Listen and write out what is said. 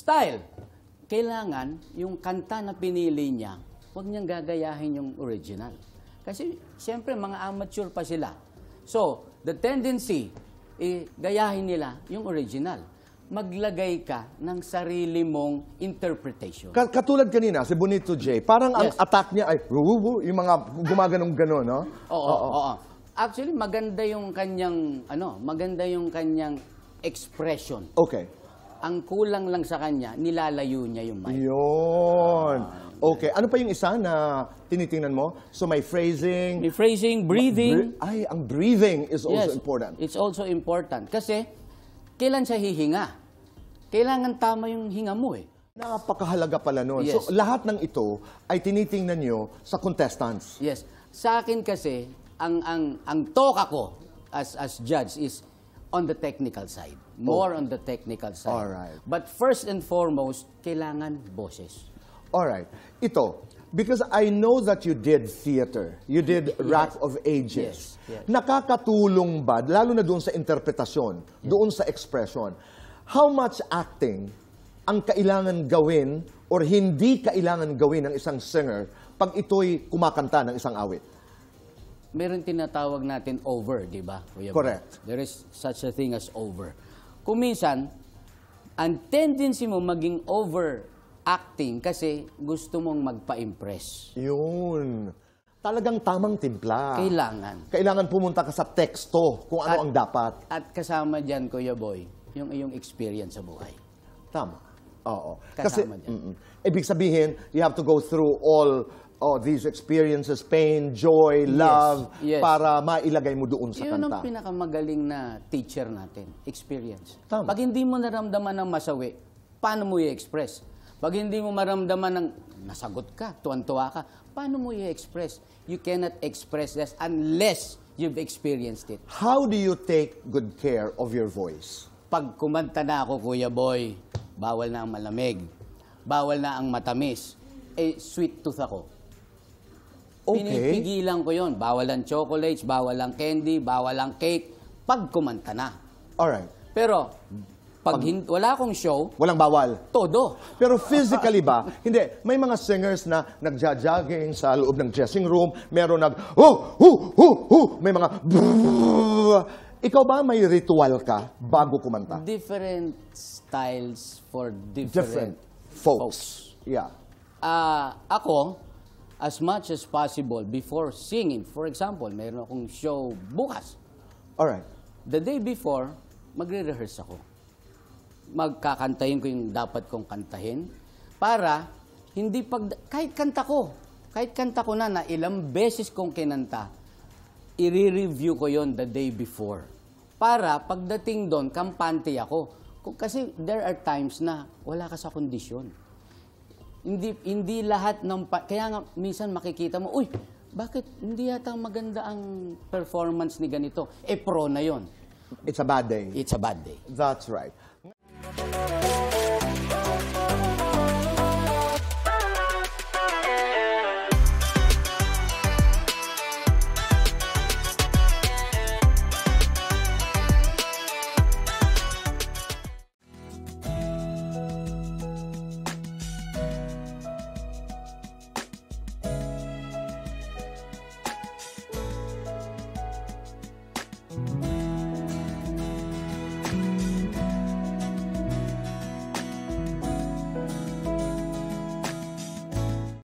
Style. Kailangan yung kanta na pinili niya, huwag niyang gagayahin yung original. Kasi, siyempre, mga amateur pa sila. So, the tendency, gayahin nila yung original. Maglagay ka ng sarili mong interpretation. Katulad kanina, si Bonito J, parang ang attack niya ay, yung mga gumaganong gano'n, no? Oo. Actually, maganda yung kanyang expression. Okay. Ang kulang lang sa kanya, nilalayo niya yung mic. Yun. Okay. Ano pa yung isa na tinitingnan mo? So may phrasing. May phrasing, breathing. Ang breathing is also important. It's also important. Kasi, kailan siya hihinga? Kailangan tama yung hinga mo eh. Napakahalaga pala nun. Yes. So lahat ng ito ay tinitingnan nyo sa contestants. Yes. Sa akin kasi, ang talk ako as judge is on the technical side. More on the technical side. Alright. But first and foremost, kailangan boses. Alright. Ito, because I know that you did theater. You did Rock of Ages. Yes. Nakakatulong ba, lalo na doon sa interpretasyon, doon sa expression, how much acting ang kailangan gawin or hindi kailangan gawin ng isang singer pag ito'y kumakanta ng isang awit? Meron tinatawag natin over, di ba? Correct. There is such a thing as over. Kung minsan, ang tendency mo maging overacting kasi gusto mong magpa-impress. Yun. Talagang tamang timpla. Kailangan. Kailangan pumunta ka sa teksto kung ano ang dapat. At kasama dyan, Kuya Boy, yung iyong experience sa buhay. Tama. Oo. Kasama Kasi, dyan. Ibig sabihin, you have to go through all these experiences, pain, joy, love, yes. para mailagay mo doon sa Yun kanta. ang pinakamagaling na teacher natin, experience. Tama. Pag hindi mo naramdaman ng masawi, paano mo i-express? Pag hindi mo maramdaman ng nasagot ka, tuwan-tuwa ka, paano mo i-express? You cannot express this unless you've experienced it. How do you take good care of your voice? Pag kumanta na ako, Kuya Boy, bawal na ang malamig, bawal na ang matamis, sweet tooth ako. Okay. Pinipigilan ko yun. Bawal ang chocolates, bawal ang candy, bawal ang cake, pag kumanta na. Alright. Pero, pag wala akong show, Walang bawal. todo. Pero physically ba? Hindi. May mga singers na nagja-jogging sa loob ng dressing room. Meron may mga Ikaw ba may ritual ka bago kumanta? Different styles for Different folks. Yeah. Ako, as much as possible, before singing, for example, mayroon akong show bukas. Alright. The day before, magre-rehearse ako. Magkakantahin ko yung dapat kong kantahin para hindi kahit kanta ko na ilang beses kong kinanta, i-review ko yon the day before. Para pagdating doon, kampante ako. Kasi there are times na wala ka sa kondisyon. Hindi lahat ng kaya nga minsan makikita mo, uy, bakit hindi yata maganda ang performance ni ganito? Pro na yon. It's a bad day. It's a bad day. That's right.